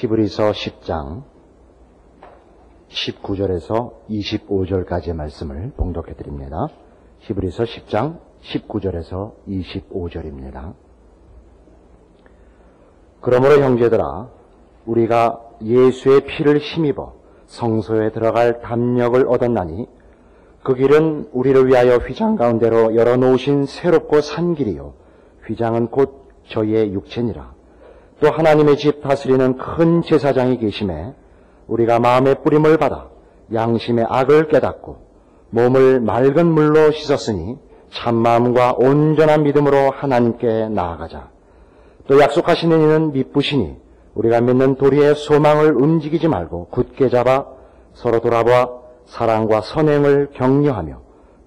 히브리서 10장 19절에서 25절까지의 말씀을 봉독해 드립니다. 히브리서 10장 19절에서 25절입니다. 그러므로 형제들아, 우리가 예수의 피를 힘입어 성소에 들어갈 담력을 얻었나니 그 길은 우리를 위하여 휘장 가운데로 열어놓으신 새롭고 산 길이요, 휘장은 곧 저희의 육체니라. 또 하나님의 집 다스리는 큰 제사장이 계심에 우리가 마음의 뿌림을 받아 양심의 악을 깨닫고 몸을 맑은 물로 씻었으니 참마음과 온전한 믿음으로 하나님께 나아가자. 또 약속하시는 이는 미쁘시니 우리가 믿는 도리의 소망을 움직이지 말고 굳게 잡아 서로 돌아보아 사랑과 선행을 격려하며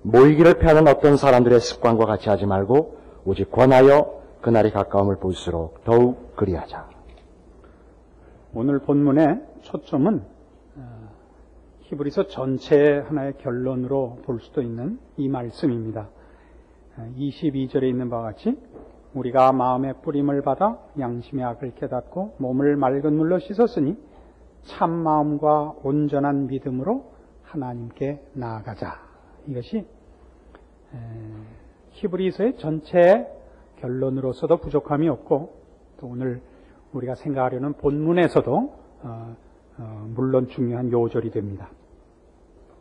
모이기를 패하는 어떤 사람들의 습관과 같이 하지 말고 오직 권하여 그날이 가까움을 볼수록 더욱 그리하자. 오늘 본문의 초점은 히브리서 전체의 하나의 결론으로 볼 수도 있는 이 말씀입니다. 22절에 있는 바와 같이 우리가 마음의 뿌림을 받아 양심의 악을 깨닫고 몸을 맑은 물로 씻었으니 참 마음과 온전한 믿음으로 하나님께 나아가자. 이것이 히브리서의 전체의 결론으로서도 부족함이 없고, 또 오늘 우리가 생각하려는 본문에서도 물론 중요한 요절이 됩니다.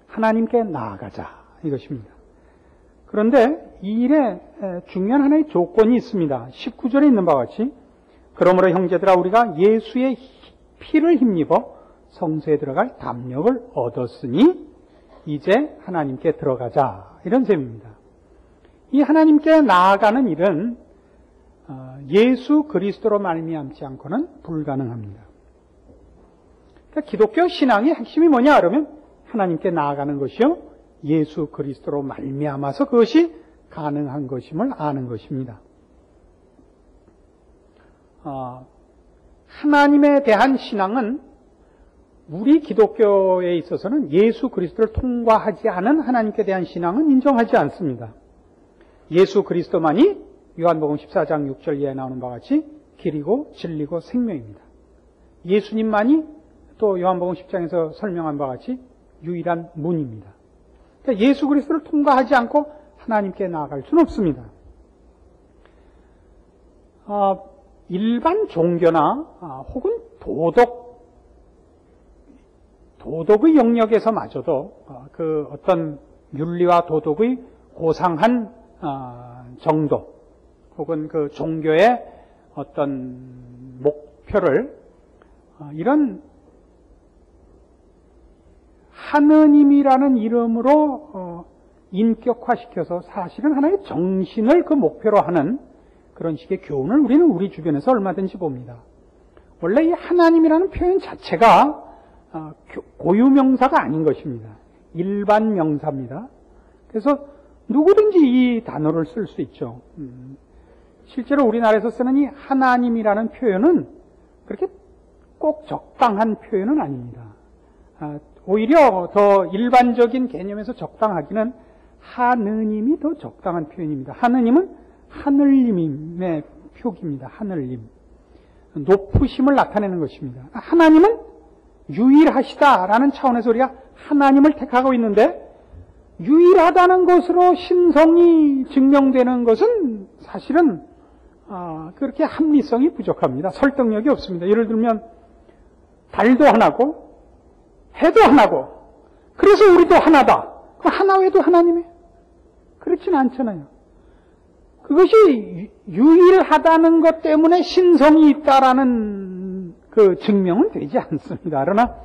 하나님께 나아가자, 이것입니다. 그런데 이 일에 중요한 하나의 조건이 있습니다. 19절에 있는 바와 같이 그러므로 형제들아, 우리가 예수의 피를 힘입어 성소에 들어갈 담력을 얻었으니 이제 하나님께 들어가자, 이런 셈입니다. 이 하나님께 나아가는 일은 예수 그리스도로 말미암지 않고는 불가능합니다. 그러니까 기독교 신앙의 핵심이 뭐냐 그러면 하나님께 나아가는 것이요, 예수 그리스도로 말미암아서 그것이 가능한 것임을 아는 것입니다. 하나님에 대한 신앙은 우리 기독교에 있어서는 예수 그리스도를 통과하지 않은 하나님께 대한 신앙은 인정하지 않습니다. 예수 그리스도만이 요한복음 14장 6절 이하에 나오는 바와 같이 길이고 진리고 생명입니다. 예수님만이 또 요한복음 10장에서 설명한 바와 같이 유일한 문입니다. 그러니까 예수 그리스도를 통과하지 않고 하나님께 나아갈 수는 없습니다. 일반 종교나 혹은 도덕의 영역에서마저도 그 어떤 윤리와 도덕의 고상한 정도 혹은 그 종교의 어떤 목표를 이런 하느님이라는 이름으로 인격화시켜서 사실은 하나의 정신을 그 목표로 하는 그런 식의 교훈을 우리는 우리 주변에서 얼마든지 봅니다. 원래 이 하나님이라는 표현 자체가 고유명사가 아닌 것입니다. 일반 명사입니다. 그래서 누구든지 이 단어를 쓸 수 있죠. 실제로 우리나라에서 쓰는 이 하나님이라는 표현은 그렇게 꼭 적당한 표현은 아닙니다. 오히려 더 일반적인 개념에서 적당하기는 하느님이 더 적당한 표현입니다. 하느님은 하늘님의 표기입니다. 하늘님. 높으심을 나타내는 것입니다. 하나님은 유일하시다라는 차원에서 우리가 하나님을 택하고 있는데, 유일하다는 것으로 신성이 증명되는 것은 사실은 그렇게 합리성이 부족합니다. 설득력이 없습니다. 예를 들면 달도 하나고 해도 하나고 그래서 우리도 하나다. 그럼 하나 외에도 하나님이에요? 그렇지는 않잖아요. 그것이 유일하다는 것 때문에 신성이 있다라는 그 증명은 되지 않습니다. 그러나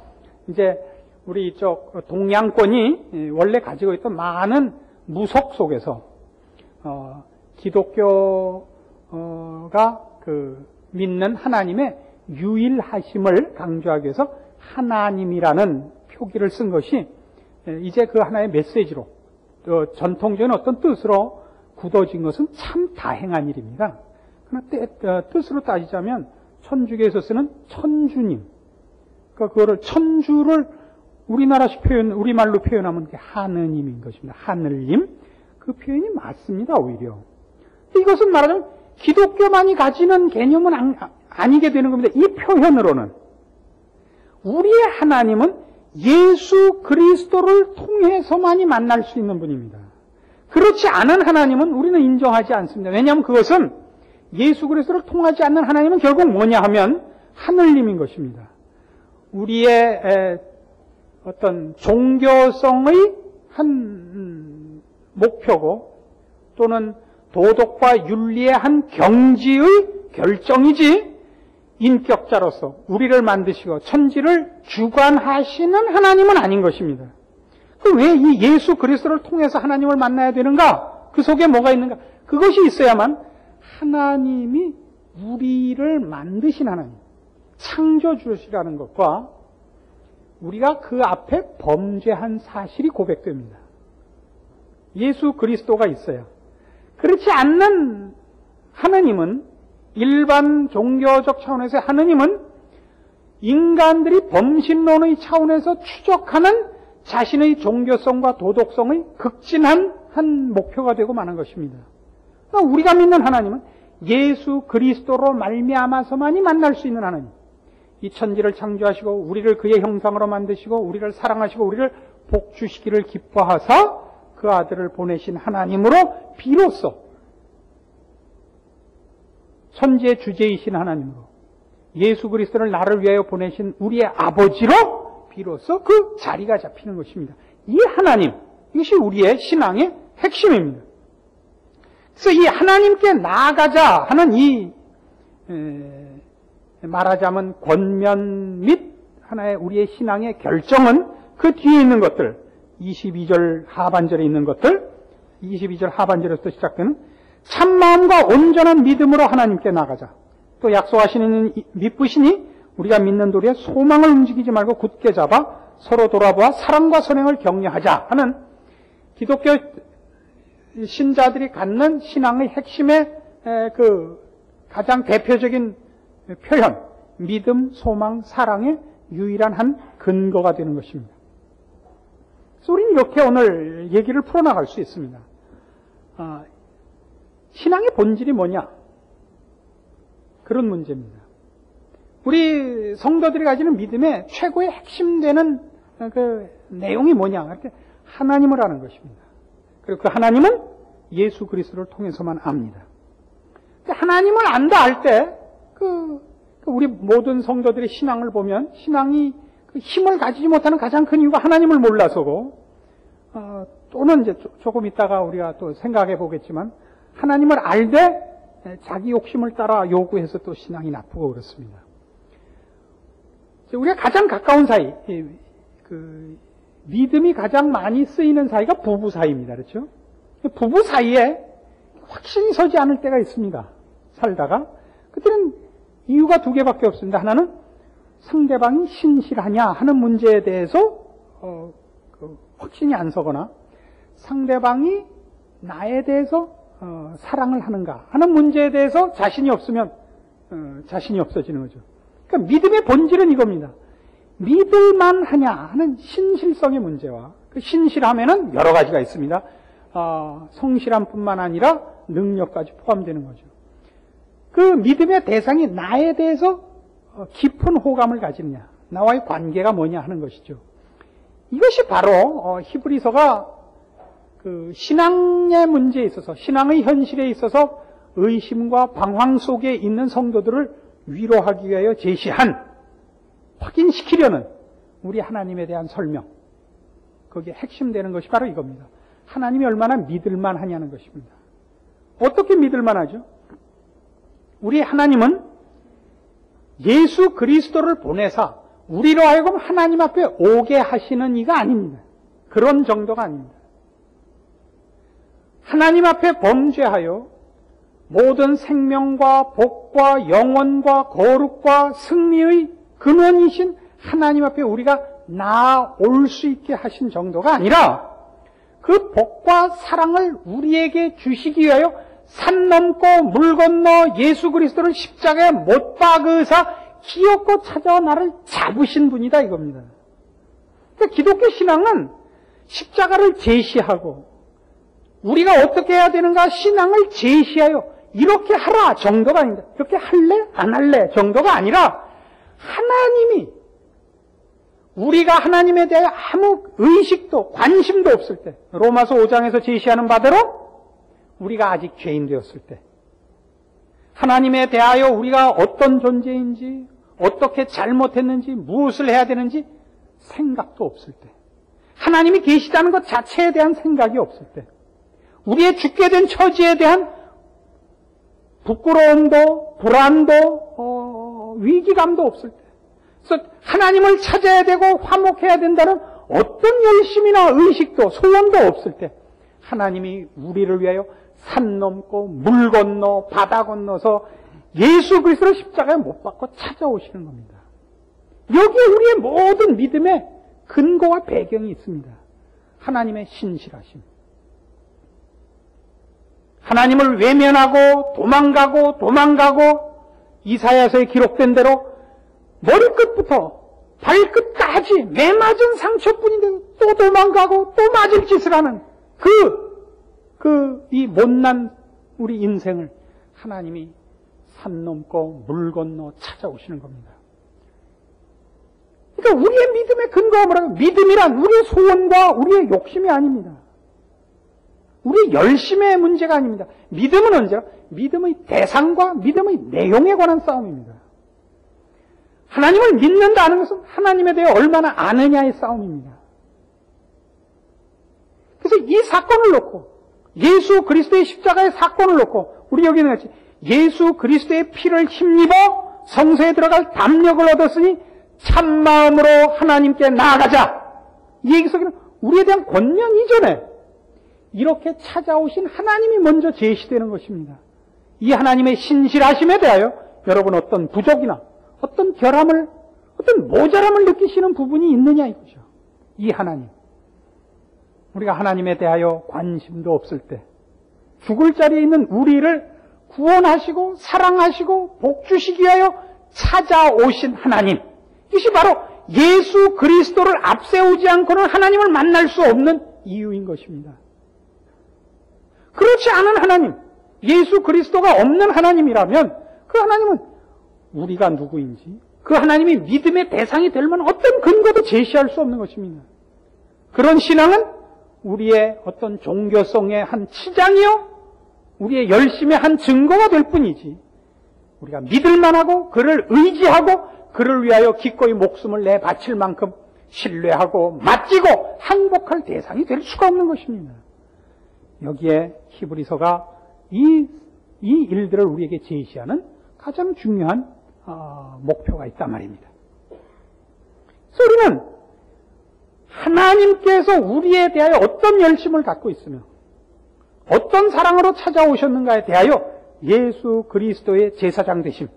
이제 우리 이쪽 동양권이 원래 가지고 있던 많은 무속 속에서 기독교가 그 믿는 하나님의 유일하심을 강조하기 위해서 하나님이라는 표기를 쓴 것이 이제 그 하나의 메시지로, 전통적인 어떤 뜻으로 굳어진 것은 참 다행한 일입니다. 그러나 뜻으로 따지자면 천주교에서 쓰는 천주님, 그러니까 그거를 천주를 우리말로 표현하면 하느님인 것입니다. 하늘님. 그 표현이 맞습니다, 오히려. 이것은 말하자면 기독교만이 가지는 개념은 아니게 되는 겁니다. 이 표현으로는. 우리의 하나님은 예수 그리스도를 통해서만이 만날 수 있는 분입니다. 그렇지 않은 하나님은 우리는 인정하지 않습니다. 왜냐하면 그것은 예수 그리스도를 통하지 않는 하나님은 결국 뭐냐 하면 하늘님인 것입니다. 우리의 어떤 종교성의 한 목표고 또는 도덕과 윤리의 한 경지의 결정이지 인격자로서 우리를 만드시고 천지를 주관하시는 하나님은 아닌 것입니다. 왜 이 예수 그리스도를 통해서 하나님을 만나야 되는가? 그 속에 뭐가 있는가? 그것이 있어야만 하나님이 우리를 만드신 하나님, 창조주시라는 것과 우리가 그 앞에 범죄한 사실이 고백됩니다. 예수 그리스도가 있어야. 그렇지 않는 하나님은, 일반 종교적 차원에서의 하나님은 인간들이 범신론의 차원에서 추적하는 자신의 종교성과 도덕성의 극진한 한 목표가 되고 마는 것입니다. 그러니까 우리가 믿는 하나님은 예수 그리스도로 말미암아서만이 만날 수 있는 하나님. 이 천지를 창조하시고 우리를 그의 형상으로 만드시고 우리를 사랑하시고 우리를 복주시기를 기뻐하사 그 아들을 보내신 하나님으로 비로소 천지의 주제이신 하나님으로 예수 그리스도를 나를 위하여 보내신 우리의 아버지로 비로소 그 자리가 잡히는 것입니다. 이 하나님, 이것이 우리의 신앙의 핵심입니다. 그래서 이 하나님께 나아가자 하는 이 말하자면 권면 및 하나의 우리의 신앙의 결정은 그 뒤에 있는 것들, 22절 하반절에 있는 것들, 22절 하반절에서 시작되는 참마음과 온전한 믿음으로 하나님께 나가자. 또 약속하시는 믿으시니 우리가 믿는 도리에 소망을 움직이지 말고 굳게 잡아 서로 돌아보아 사랑과 선행을 격려하자 하는 기독교 신자들이 갖는 신앙의 핵심의 그 가장 대표적인 표현, 믿음, 소망, 사랑의 유일한 한 근거가 되는 것입니다. 그래서 우리는 이렇게 오늘 얘기를 풀어나갈 수 있습니다. 신앙의 본질이 뭐냐? 그런 문제입니다. 우리 성도들이 가지는 믿음의 최고의 핵심되는 그 내용이 뭐냐? 이렇게 하나님을 아는 것입니다. 그리고 그 하나님은 예수 그리스도를 통해서만 압니다. 하나님을 안다 할 때, 우리 모든 성도들의 신앙을 보면 신앙이 그 힘을 가지지 못하는 가장 큰 이유가 하나님을 몰라서고, 또는 이제 조금 있다가 우리가 또 생각해 보겠지만, 하나님을 알되 자기 욕심을 따라 요구해서 또 신앙이 나쁘고 그렇습니다. 우리가 가장 가까운 사이, 믿음이 가장 많이 쓰이는 사이가 부부 사이입니다. 그렇죠? 부부 사이에 확신이 서지 않을 때가 있습니다. 살다가. 그때는 이유가 두 개밖에 없습니다. 하나는 상대방이 신실하냐 하는 문제에 대해서 확신이 안 서거나 상대방이 나에 대해서 사랑을 하는가 하는 문제에 대해서 자신이 없으면 자신이 없어지는 거죠. 그러니까 믿음의 본질은 이겁니다. 믿을만 하냐 하는 신실성의 문제와 그 신실함에는 여러 가지가 있습니다. 성실함뿐만 아니라 능력까지 포함되는 거죠. 그 믿음의 대상이 나에 대해서 깊은 호감을 가지느냐, 나와의 관계가 뭐냐 하는 것이죠. 이것이 바로 히브리서가 그 신앙의 문제에 있어서, 신앙의 현실에 있어서 의심과 방황 속에 있는 성도들을 위로하기 위하여 제시한, 확인시키려는 우리 하나님에 대한 설명, 거기에 핵심되는 것이 바로 이겁니다. 하나님이 얼마나 믿을만 하냐는 것입니다. 어떻게 믿을만 하죠? 우리 하나님은 예수 그리스도를 보내사 우리로 하여금 하나님 앞에 오게 하시는 이가 아닙니다. 그런 정도가 아닙니다. 하나님 앞에 범죄하여 모든 생명과 복과 영원과 거룩과 승리의 근원이신 하나님 앞에 우리가 나아올 수 있게 하신 정도가 아니라 그 복과 사랑을 우리에게 주시기 위하여 산 넘고 물 건너 예수 그리스도를 십자가에 못 박으사 기어코 찾아와 나를 잡으신 분이다 이겁니다. 그러니까 기독교 신앙은 십자가를 제시하고 우리가 어떻게 해야 되는가 신앙을 제시하여 이렇게 하라 정도가 아닙니다. 이렇게 할래? 안 할래? 정도가 아니라 하나님이 우리가 하나님에 대해 아무 의식도 관심도 없을 때, 로마서 5장에서 제시하는 바대로 우리가 아직 죄인 되었을 때, 하나님에 대하여 우리가 어떤 존재인지, 어떻게 잘못했는지, 무엇을 해야 되는지 생각도 없을 때, 하나님이 계시다는 것 자체에 대한 생각이 없을 때, 우리의 죽게 된 처지에 대한 부끄러움도, 불안도, 위기감도 없을 때, 그래서 하나님을 찾아야 되고 화목해야 된다는 어떤 열심이나 의식도 소원도 없을 때, 하나님이 우리를 위하여 산 넘고 물 건너 바다 건너서 예수 그리스도를 십자가에 못 박고 찾아오시는 겁니다. 여기에 우리의 모든 믿음의 근거와 배경이 있습니다. 하나님의 신실하심. 하나님을 외면하고 도망가고 이사야서에 기록된 대로 머리끝부터 발끝까지 매맞은 상처뿐인데 또 도망가고 또 맞을 짓을 하는 이 못난 우리 인생을 하나님이 산 넘고 물 건너 찾아오시는 겁니다. 그러니까 우리의 믿음의 근거가 뭐라고? 믿음이란 우리의 소원과 우리의 욕심이 아닙니다. 우리의 열심의 문제가 아닙니다. 믿음은 언제나 믿음의 대상과 믿음의 내용에 관한 싸움입니다. 하나님을 믿는다는 것은 하나님에 대해 얼마나 아느냐의 싸움입니다. 그래서 이 사건을 놓고, 예수 그리스도의 십자가의 사건을 놓고, 우리 여기는 같이 예수 그리스도의 피를 힘입어 성소에 들어갈 담력을 얻었으니 참마음으로 하나님께 나아가자. 이 얘기 속에는 우리에 대한 권면 이전에 이렇게 찾아오신 하나님이 먼저 제시되는 것입니다. 이 하나님의 신실하심에 대하여 여러분 어떤 부족이나 어떤 결함을, 어떤 모자람을 느끼시는 부분이 있느냐 이거죠. 이 하나님. 우리가 하나님에 대하여 관심도 없을 때, 죽을 자리에 있는 우리를 구원하시고 사랑하시고 복주시기 위하여 찾아오신 하나님. 이것이 바로 예수 그리스도를 앞세우지 않고는 하나님을 만날 수 없는 이유인 것입니다. 그렇지 않은 하나님, 예수 그리스도가 없는 하나님이라면 그 하나님은 우리가 누구인지, 그 하나님이 믿음의 대상이 될 만한 어떤 근거도 제시할 수 없는 것입니다. 그런 신앙은 우리의 어떤 종교성의 한 치장이요, 우리의 열심의 한 증거가 될 뿐이지, 우리가 믿을 만하고 그를 의지하고 그를 위하여 기꺼이 목숨을 내바칠 만큼 신뢰하고 맡기고 항복할 대상이 될 수가 없는 것입니다. 여기에 히브리서가 이 일들을 우리에게 제시하는 가장 중요한 목표가 있단 말입니다. 그래서 우리는 하나님께서 우리에 대하여 어떤 열심을 갖고 있으며 어떤 사랑으로 찾아오셨는가에 대하여 예수 그리스도의 제사장 되심,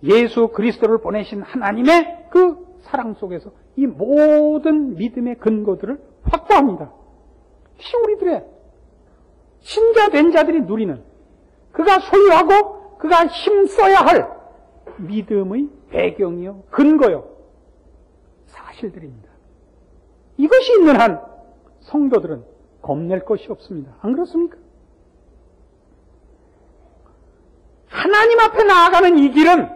예수 그리스도를 보내신 하나님의 그 사랑 속에서 이 모든 믿음의 근거들을 확보합니다. 이것이 우리들의 신자된 자들이 누리는, 그가 소유하고 그가 힘써야 할 믿음의 배경이요, 근거요, 사실들입니다. 이것이 있는 한 성도들은 겁낼 것이 없습니다. 안 그렇습니까? 하나님 앞에 나아가는 이 길은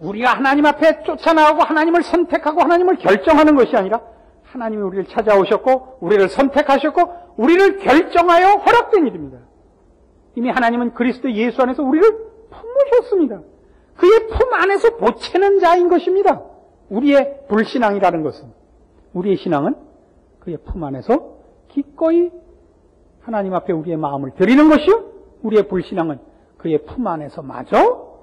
우리가 하나님 앞에 쫓아나가고 하나님을 선택하고 하나님을 결정하는 것이 아니라 하나님이 우리를 찾아오셨고 우리를 선택하셨고 우리를 결정하여 허락된 일입니다. 이미 하나님은 그리스도 예수 안에서 우리를 품으셨습니다. 그의 품 안에서 보채는 자인 것입니다. 우리의 불신앙이라는 것은, 우리의 신앙은 그의 품 안에서 기꺼이 하나님 앞에 우리의 마음을 드리는 것이요, 우리의 불신앙은 그의 품 안에서 마저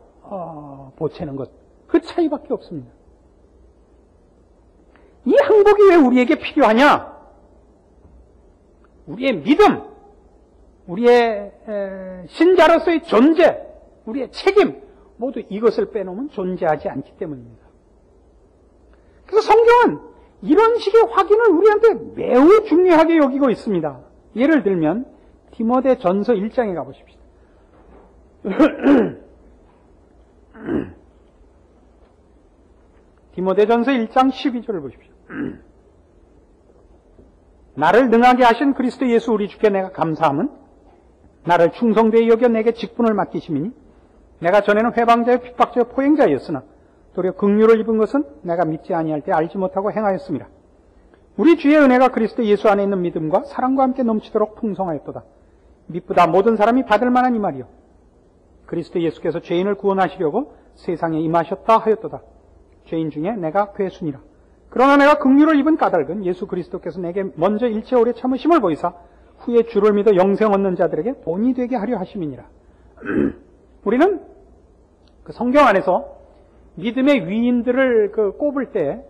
보채는 것, 그 차이밖에 없습니다. 이 항복이 왜 우리에게 필요하냐? 우리의 믿음, 우리의 신자로서의 존재, 우리의 책임, 모두 이것을 빼놓으면 존재하지 않기 때문입니다. 그래서 성경은 이런 식의 확인을 우리한테 매우 중요하게 여기고 있습니다. 예를 들면 디모데 전서 1장에 가보십시오. 디모데 전서 1장 12절을 보십시오. 나를 능하게 하신 그리스도 예수 우리 주께 내가 감사함은 나를 충성되이 여겨 내게 직분을 맡기심이니 내가 전에는 회방자요 핍박자요 포행자였으나 도리어 긍휼을 입은 것은 내가 믿지 아니할 때 알지 못하고 행하였습니다. 우리 주의 은혜가 그리스도 예수 안에 있는 믿음과 사랑과 함께 넘치도록 풍성하였도다. 미쁘다 모든 사람이 받을 만한 이 말이요. 그리스도 예수께서 죄인을 구원하시려고 세상에 임하셨다 하였도다. 죄인 중에 내가 괴순이라. 그러나 내가 긍휼을 입은 까닭은 예수 그리스도께서 내게 먼저 일체 오래 참으심을 보이사 후에 주를 믿어 영생 얻는 자들에게 본이 되게 하려 하심이니라. 우리는 그 성경 안에서 믿음의 위인들을 꼽을 때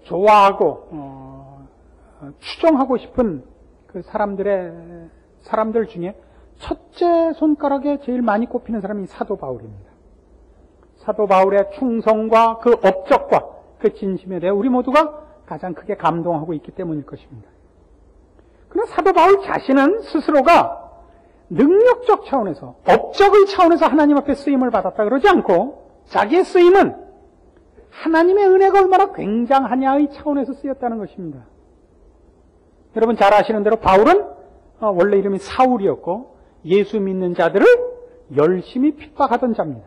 좋아하고 추종하고 싶은 그 사람들 중에 첫째 손가락에 제일 많이 꼽히는 사람이 사도 바울입니다. 사도 바울의 충성과 그 업적과 그 진심에 대해 우리 모두가 가장 크게 감동하고 있기 때문일 것입니다. 그러나 사도 바울 자신은 스스로가 능력적 차원에서, 업적의 차원에서 하나님 앞에 쓰임을 받았다 그러지 않고 자기의 쓰임은 하나님의 은혜가 얼마나 굉장하냐의 차원에서 쓰였다는 것입니다. 여러분 잘 아시는 대로 바울은 원래 이름이 사울이었고 예수 믿는 자들을 열심히 핍박하던 자입니다.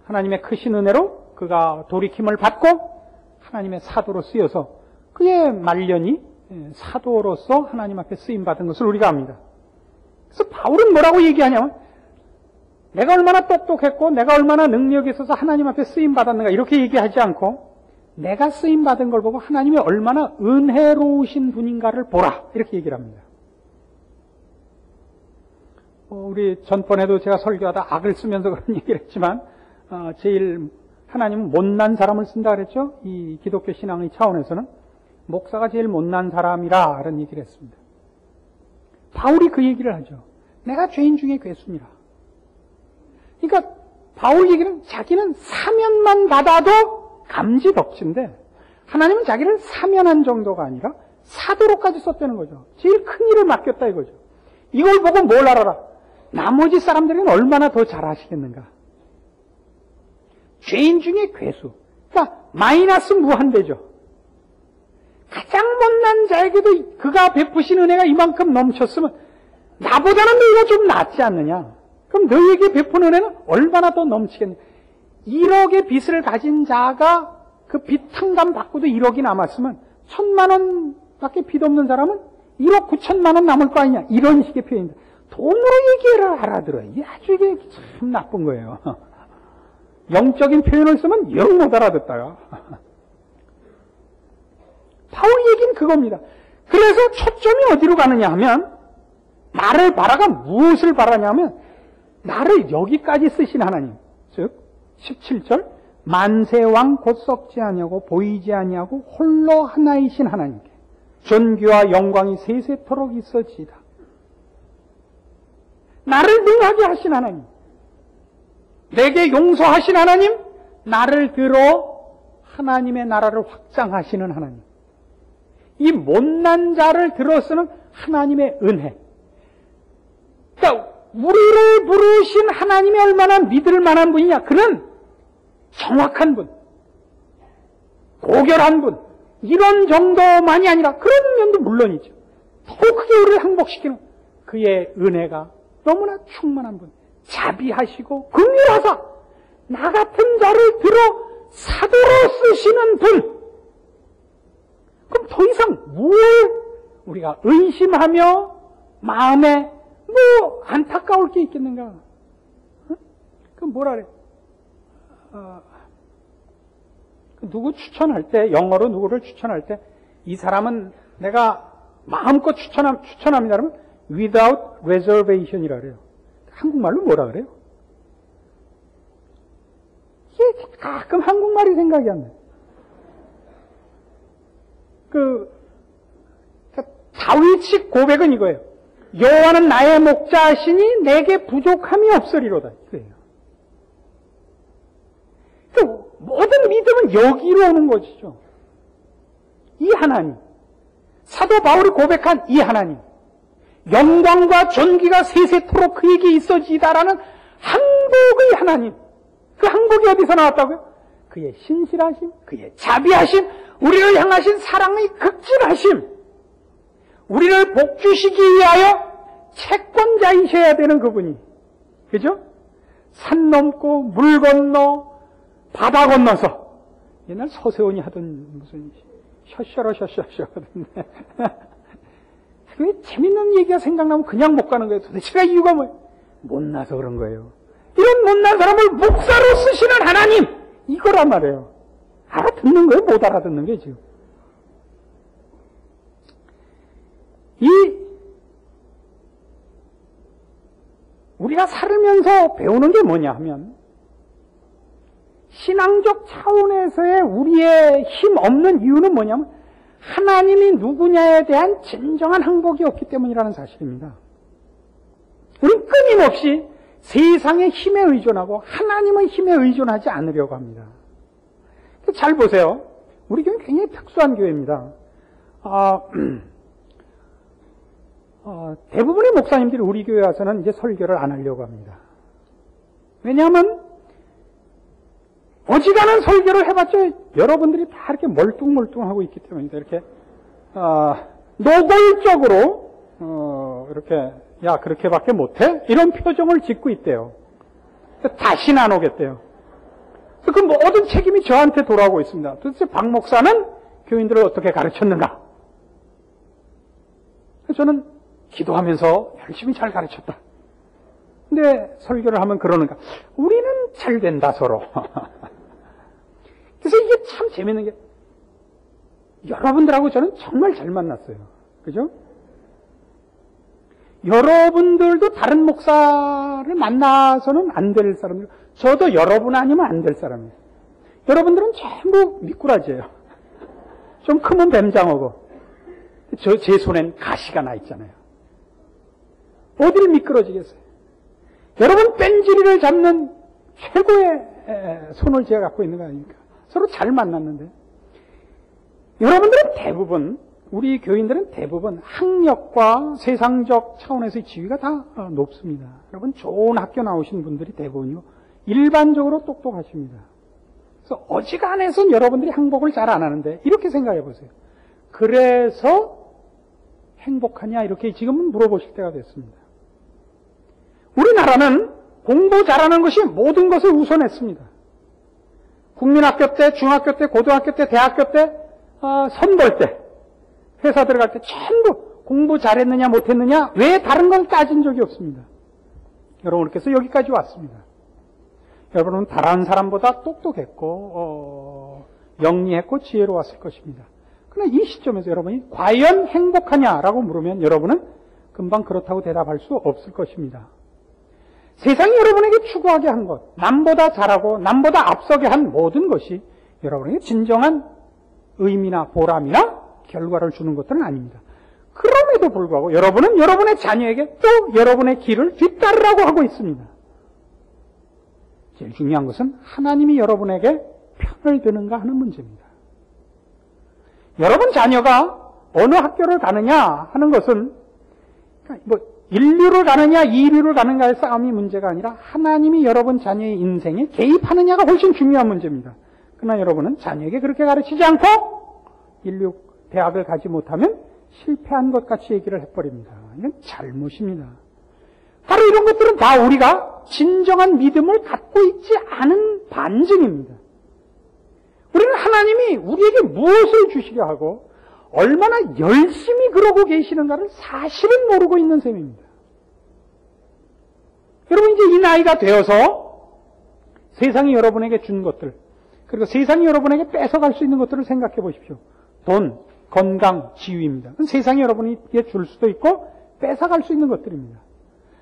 하나님의 크신 은혜로 그가 돌이킴을 받고 하나님의 사도로 쓰여서 그의 말년이 사도로서 하나님 앞에 쓰임받은 것을 우리가 압니다. 그래서 바울은 뭐라고 얘기하냐면 내가 얼마나 똑똑했고 내가 얼마나 능력이 있어서 하나님 앞에 쓰임받았는가 이렇게 얘기하지 않고 내가 쓰임받은 걸 보고 하나님이 얼마나 은혜로우신 분인가를 보라 이렇게 얘기를 합니다. 우리 전번에도 제가 설교하다 악을 쓰면서 그런 얘기를 했지만 제일 하나님은 못난 사람을 쓴다 그랬죠. 이 기독교 신앙의 차원에서는 목사가 제일 못난 사람이라 그런 얘기를 했습니다. 바울이 그 얘기를 하죠. 내가 죄인 중에 괴순이라. 그러니까 바울 얘기는 자기는 사면만 받아도 감지덕지인데 하나님은 자기를 사면한 정도가 아니라 사도로까지 썼다는 거죠. 제일 큰 일을 맡겼다 이거죠. 이걸 보고 뭘 알아라? 나머지 사람들은 얼마나 더 잘하시겠는가? 죄인 중에 괴수. 그러니까 마이너스 무한대죠. 가장 못난 자에게도 그가 베푸신 은혜가 이만큼 넘쳤으면 나보다는 너희가 좀 낫지 않느냐? 그럼 너희에게 베푸는 은혜는 얼마나 더 넘치겠냐? 1억의 빚을 가진 자가 그 빚 탕감 받고도 1억이 남았으면 1,000만 원밖에 빚 없는 사람은 1억 9천만 원 남을 거 아니냐? 이런 식의 표현입니다. 돈으로 얘기를 알아들어요. 이게 아주 이게 참 나쁜 거예요. 영적인 표현을 쓰면 영 못 알아듣다가. 바울 얘기는 그겁니다. 그래서 초점이 어디로 가느냐 하면 나를 바라가 무엇을 바라냐면 나를 여기까지 쓰신 하나님. 즉 17절 만세왕 곧 썩지 아니하고 보이지 아니하고 홀로 하나이신 하나님께 존귀와 영광이 세세토록 있어지이다. 나를 능하게 하신 하나님, 내게 용서하신 하나님, 나를 들어 하나님의 나라를 확장하시는 하나님, 이 못난 자를 들어 쓰는 하나님의 은혜. 그러니까 우리를 부르신 하나님이 얼마나 믿을 만한 분이냐. 그는 정확한 분, 고결한 분, 이런 정도만이 아니라 그런 면도 물론이죠. 더 크게 우리를 항복시키는 그의 은혜가 너무나 충만한 분, 자비하시고 긍휼하사 나 같은 자를 들어 사도로 쓰시는 분. 그럼 더 이상 뭘 우리가 의심하며 마음에 뭐 안타까울 게 있겠는가? 그럼 뭐라 그래? 누구 추천할 때, 영어로 누구를 추천할 때 이 사람은 내가 마음껏 추천합니다 그러면 without reservation이라 그래요. 한국말로 뭐라 그래요? 이게 가끔 한국말이 생각이 안 나요. 다윗식 고백은 이거예요. 여호와는 나의 목자시니 내게 부족함이 없으리로다. 이거예요. 모든 믿음은 여기로 오는 것이죠. 이 하나님, 사도 바울이 고백한 이 하나님, 영광과 존귀가 세세토록 그에게 있어지다라는 항복의 하나님. 그 항복이 어디서 나왔다고요? 그의 신실하심, 그의 자비하심, 우리를 향하신 사랑의 극진하심, 우리를 복주시기 위하여 채권자이셔야 되는 그분이, 그죠? 산 넘고 물 건너 바다 건너서 옛날 서세원이 하던 무슨 셔셔러셔셔셔 하던데 왜 재밌는 얘기가 생각나면 그냥 못 가는 거예요. 도대체가 이유가 뭐예요? 못나서 그런 거예요. 이런 못난 사람을 목사로 쓰시는 하나님, 이거란 말이에요. 알아듣는 거예요? 못 알아듣는 게 지금. 우리가 살면서 배우는 게 뭐냐 하면, 신앙적 차원에서의 우리의 힘 없는 이유는 뭐냐면, 하나님이 누구냐에 대한 진정한 항복이 없기 때문이라는 사실입니다. 우리는 끊임없이 세상의 힘에 의존하고 하나님의 힘에 의존하지 않으려고 합니다. 잘 보세요. 우리 교회는 굉장히 특수한 교회입니다. 대부분의 목사님들이 우리 교회 와서는 이제 설교를 안 하려고 합니다. 왜냐하면 어지간한 설교를 해봤자 여러분들이 다 이렇게 멀뚱멀뚱하고 있기 때문입니다. 이렇게 노골적으로 이렇게 야 그렇게밖에 못해? 이런 표정을 짓고 있대요. 다시는 안 오겠대요. 그 모든 책임이 저한테 돌아오고 있습니다. 도대체 박 목사는 교인들을 어떻게 가르쳤는가? 저는 기도하면서 열심히 잘 가르쳤다. 근데 설교를 하면 그러는가? 우리는 잘 된다 서로. 그래서 이게 참 재밌는 게 여러분들하고 저는 정말 잘 만났어요. 그죠? 여러분들도 다른 목사를 만나서는 안 될 사람들, 저도 여러분 아니면 안 될 사람이에요. 여러분들은 전부 미꾸라지예요. 좀 크면 뱀장어고, 제 손엔 가시가 나 있잖아요. 어딜 미끄러지겠어요? 여러분 뺀질이를 잡는 최고의 손을 제가 갖고 있는 거 아닙니까? 서로 잘 만났는데, 여러분들은 대부분, 우리 교인들은 대부분 학력과 세상적 차원에서의 지위가 다 높습니다. 여러분 좋은 학교 나오신 분들이 대부분이고 일반적으로 똑똑하십니다. 그래서 어지간해서 여러분들이 행복을 잘 안 하는데 이렇게 생각해 보세요. 그래서 행복하냐 이렇게 지금은 물어보실 때가 됐습니다. 우리나라는 공부 잘하는 것이 모든 것을 우선했습니다. 국민학교 때, 중학교 때, 고등학교 때, 대학교 때, 선볼 때, 회사 들어갈 때 전부 공부 잘했느냐 못했느냐 왜 다른 건 따진 적이 없습니다. 여러분께서 여기까지 왔습니다. 여러분은 다른 사람보다 똑똑했고 영리했고 지혜로웠을 것입니다. 그러나 이 시점에서 여러분이 과연 행복하냐라고 물으면 여러분은 금방 그렇다고 대답할 수 없을 것입니다. 세상이 여러분에게 추구하게 한 것, 남보다 잘하고 남보다 앞서게 한 모든 것이 여러분에게 진정한 의미나 보람이나 결과를 주는 것들은 아닙니다. 그럼에도 불구하고 여러분은 여러분의 자녀에게 또 여러분의 길을 뒤따르라고 하고 있습니다. 제일 중요한 것은 하나님이 여러분에게 편을 드는가 하는 문제입니다. 여러분 자녀가 어느 학교를 가느냐 하는 것은 인류를 가느냐 이류를 가느냐의 싸움이 문제가 아니라 하나님이 여러분 자녀의 인생에 개입하느냐가 훨씬 중요한 문제입니다. 그러나 여러분은 자녀에게 그렇게 가르치지 않고 인류 대학을 가지 못하면 실패한 것 같이 얘기를 해버립니다. 이건 잘못입니다. 바로 이런 것들은 다 우리가 진정한 믿음을 갖고 있지 않은 반증입니다. 우리는 하나님이 우리에게 무엇을 주시려 하고 얼마나 열심히 그러고 계시는가를 사실은 모르고 있는 셈입니다. 여러분 이제 이 나이가 되어서 세상이 여러분에게 준 것들, 그리고 세상이 여러분에게 뺏어갈 수 있는 것들을 생각해 보십시오. 돈, 건강, 지위입니다. 세상이 여러분에게 줄 수도 있고 뺏어갈 수 있는 것들입니다.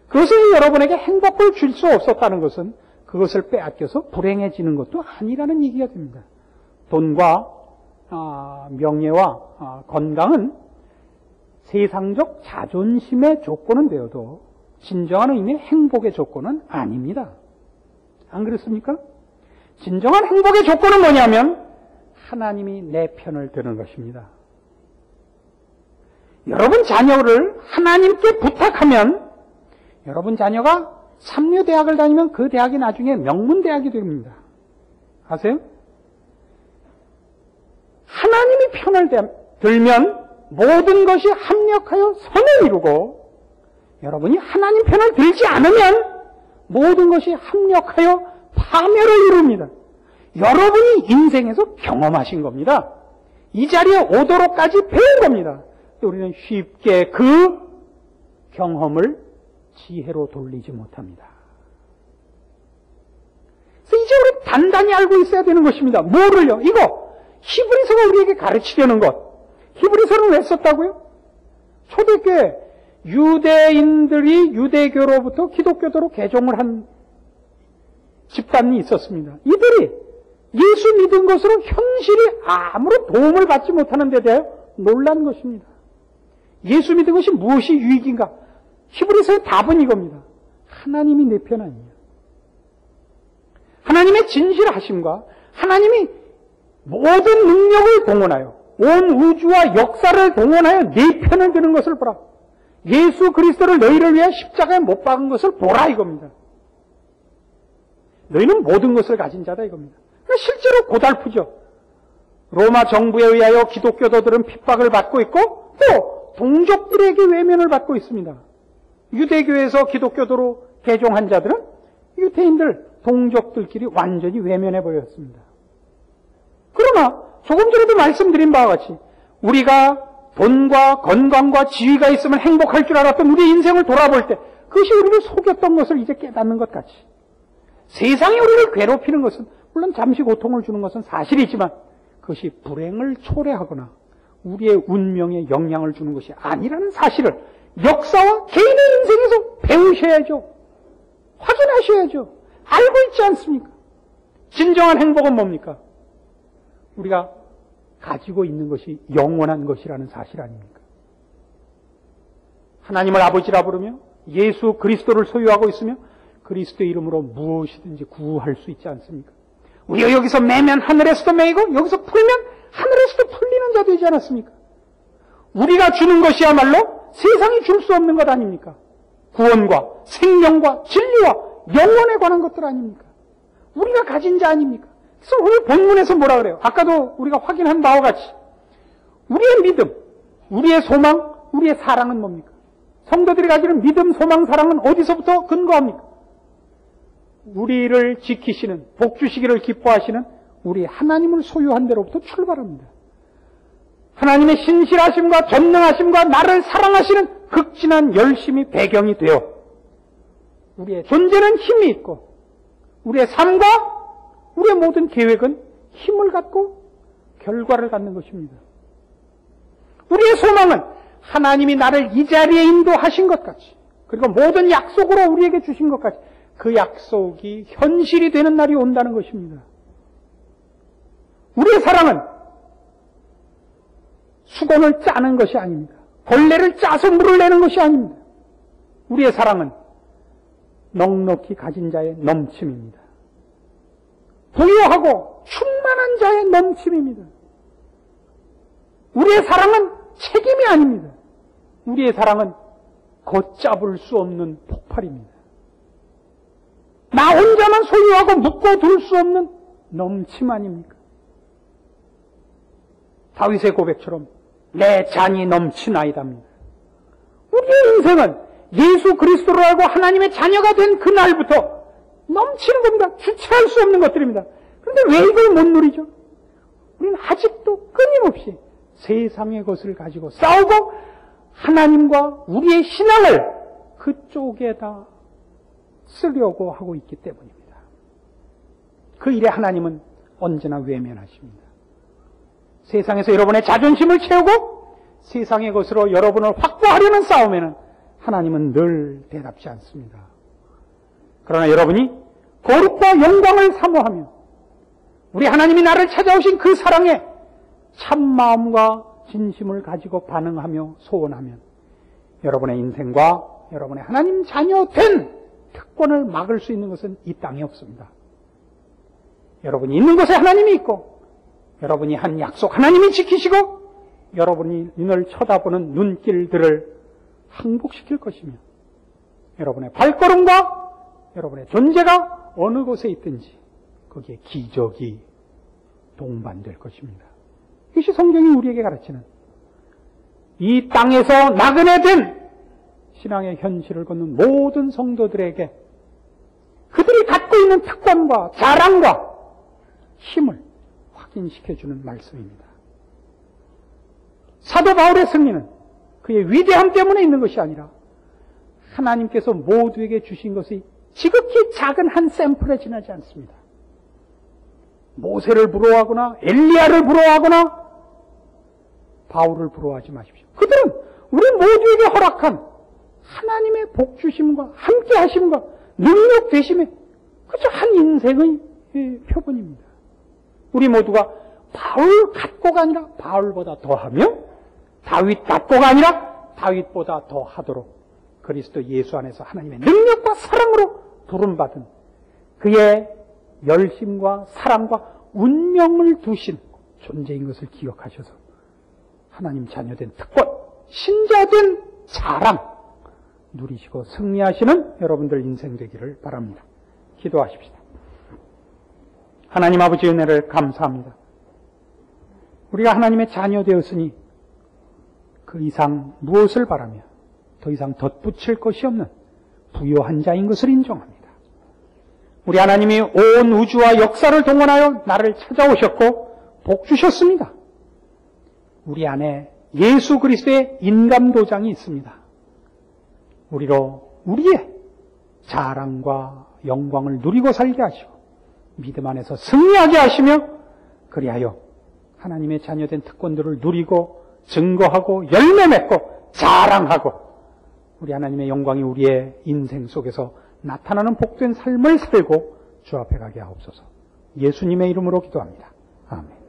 그것을 여러분에게 행복을 줄 수 없었다는 것은 그것을 빼앗겨서 불행해지는 것도 아니라는 얘기가 됩니다. 돈과 명예와 건강은 세상적 자존심의 조건은 되어도 진정한 의미의 행복의 조건은 아닙니다. 안 그렇습니까? 진정한 행복의 조건은 뭐냐면 하나님이 내 편을 드는 것입니다. 여러분 자녀를 하나님께 부탁하면 여러분 자녀가 삼류대학을 다니면 그 대학이 나중에 명문대학이 됩니다. 아세요? 하나님이 편을 들면 모든 것이 합력하여 선을 이루고 여러분이 하나님 편을 들지 않으면 모든 것이 합력하여 파멸을 이룹니다. 여러분이 인생에서 경험하신 겁니다. 이 자리에 오도록까지 배운 겁니다. 우리는 쉽게 그 경험을 지혜로 돌리지 못합니다. 그래서 이제 우리 단단히 알고 있어야 되는 것입니다. 뭐를요? 이거 히브리서가 우리에게 가르치려는 것. 히브리서는 왜 썼다고요? 초대교회 유대인들이 유대교로부터 기독교도로 개종을 한 집단이 있었습니다. 이들이 예수 믿은 것으로 현실이 아무런 도움을 받지 못하는 데 대하여 놀란 것입니다. 예수 믿은 것이 무엇이 유익인가? 히브리서의 답은 이겁니다. 하나님이 내 편 아니냐. 하나님의 진실하심과 하나님이 모든 능력을 동원하여 온 우주와 역사를 동원하여 내 편을 드는 것을 보라. 예수 그리스도를 너희를 위해 십자가에 못 박은 것을 보라 이겁니다. 너희는 모든 것을 가진 자다 이겁니다. 실제로 고달프죠. 로마 정부에 의하여 기독교도들은 핍박을 받고 있고 또 동족들에게 외면을 받고 있습니다. 유대교에서 기독교도로 개종한 자들은 유대인들, 동족들끼리 완전히 외면해버렸습니다. 그러나 조금 전에도 말씀드린 바와 같이 우리가 돈과 건강과 지위가 있으면 행복할 줄 알았던 우리 인생을 돌아볼 때 그것이 우리를 속였던 것을 이제 깨닫는 것 같이 세상이 우리를 괴롭히는 것은 물론 잠시 고통을 주는 것은 사실이지만 그것이 불행을 초래하거나 우리의 운명에 영향을 주는 것이 아니라는 사실을 역사와 개인의 인생에서 배우셔야죠. 확인하셔야죠. 알고 있지 않습니까? 진정한 행복은 뭡니까? 우리가 가지고 있는 것이 영원한 것이라는 사실 아닙니까? 하나님을 아버지라 부르며 예수 그리스도를 소유하고 있으며 그리스도의 이름으로 무엇이든지 구할 수 있지 않습니까? 우리가 여기서 매면 하늘에서도 매이고 여기서 풀면 하늘에서도 풀리는 자 되지 않았습니까? 우리가 주는 것이야말로 세상이 줄 수 없는 것 아닙니까? 구원과 생명과 진리와 영원에 관한 것들 아닙니까? 우리가 가진 자 아닙니까? 그래서 오늘 본문에서 뭐라 그래요? 아까도 우리가 확인한 바와 같이 우리의 믿음, 우리의 소망, 우리의 사랑은 뭡니까? 성도들이 가지는 믿음, 소망, 사랑은 어디서부터 근거합니까? 우리를 지키시는, 복주시기를 기뻐하시는 우리 하나님을 소유한 데로부터 출발합니다. 하나님의 신실하심과 전능하심과 나를 사랑하시는 극진한 열심이 배경이 되어 우리의 존재는 힘이 있고 우리의 삶과 우리의 모든 계획은 힘을 갖고 결과를 갖는 것입니다. 우리의 소망은 하나님이 나를 이 자리에 인도하신 것 같이 그리고 모든 약속으로 우리에게 주신 것 같이 그 약속이 현실이 되는 날이 온다는 것입니다. 우리의 사랑은 수건을 짜는 것이 아닙니다. 걸레를 짜서 물을 내는 것이 아닙니다. 우리의 사랑은 넉넉히 가진 자의 넘침입니다. 부유하고 충만한 자의 넘침입니다. 우리의 사랑은 책임이 아닙니다. 우리의 사랑은 걷잡을 수 없는 폭발입니다. 나 혼자만 소유하고 묶어둘 수 없는 넘침 아닙니까? 다윗의 고백처럼 내 잔이 넘치나이다입니다. 우리의 인생은 예수 그리스도를 알고 하나님의 자녀가 된 그날부터 넘치는 겁니다. 주체할 수 없는 것들입니다. 그런데 왜 이걸 못 누리죠? 우리는 아직도 끊임없이 세상의 것을 가지고 싸우고 하나님과 우리의 신앙을 그쪽에다 쓰려고 하고 있기 때문입니다. 그 일에 하나님은 언제나 외면하십니다. 세상에서 여러분의 자존심을 채우고 세상의 것으로 여러분을 확보하려는 싸움에는 하나님은 늘 대답지 않습니다. 그러나 여러분이 거룩과 영광을 사모하며 우리 하나님이 나를 찾아오신 그 사랑에 참마음과 진심을 가지고 반응하며 소원하면 여러분의 인생과 여러분의 하나님 자녀 된 특권을 막을 수 있는 것은 이 땅에 없습니다. 여러분이 있는 곳에 하나님이 있고 여러분이 한 약속 하나님이 지키시고 여러분이 늘 쳐다보는 눈길들을 항복시킬 것이며 여러분의 발걸음과 여러분의 존재가 어느 곳에 있든지 거기에 기적이 동반될 것입니다. 이것이 성경이 우리에게 가르치는 이 땅에서 나그네 된 신앙의 현실을 걷는 모든 성도들에게 그들이 갖고 있는 특권과 자랑과 힘을 확인시켜주는 말씀입니다. 사도 바울의 승리는 그의 위대함 때문에 있는 것이 아니라 하나님께서 모두에게 주신 것이 지극히 작은 한 샘플에 지나지 않습니다. 모세를 부러워하거나 엘리야를 부러워하거나 바울을 부러워하지 마십시오. 그들은 우리 모두에게 허락한 하나님의 복주심과 함께 하심과 능력 되심의 그저 한 인생의 표본입니다. 우리 모두가 바울 같고가 아니라 바울보다 더하며 다윗 같고가 아니라 다윗보다 더하도록 그리스도 예수 안에서 하나님의 능력과 사랑으로 부름받은 그의 열심과 사랑과 운명을 두신 존재인 것을 기억하셔서 하나님 자녀된 특권, 신자된 자랑 누리시고 승리하시는 여러분들 인생 되기를 바랍니다. 기도하십시다. 하나님 아버지의 은혜를 감사합니다. 우리가 하나님의 자녀 되었으니 그 이상 무엇을 바라며 더 이상 덧붙일 것이 없는 부요한 자인 것을 인정합니다. 우리 하나님이 온 우주와 역사를 동원하여 나를 찾아오셨고 복 주셨습니다. 우리 안에 예수 그리스도의 인감도장이 있습니다. 우리로 우리의 자랑과 영광을 누리고 살게 하시고 믿음 안에서 승리하게 하시며 그리하여 하나님의 자녀된 특권들을 누리고 증거하고 열매 맺고 자랑하고 우리 하나님의 영광이 우리의 인생 속에서 나타나는 복된 삶을 살고 주 앞에 가게 하옵소서. 예수님의 이름으로 기도합니다. 아멘.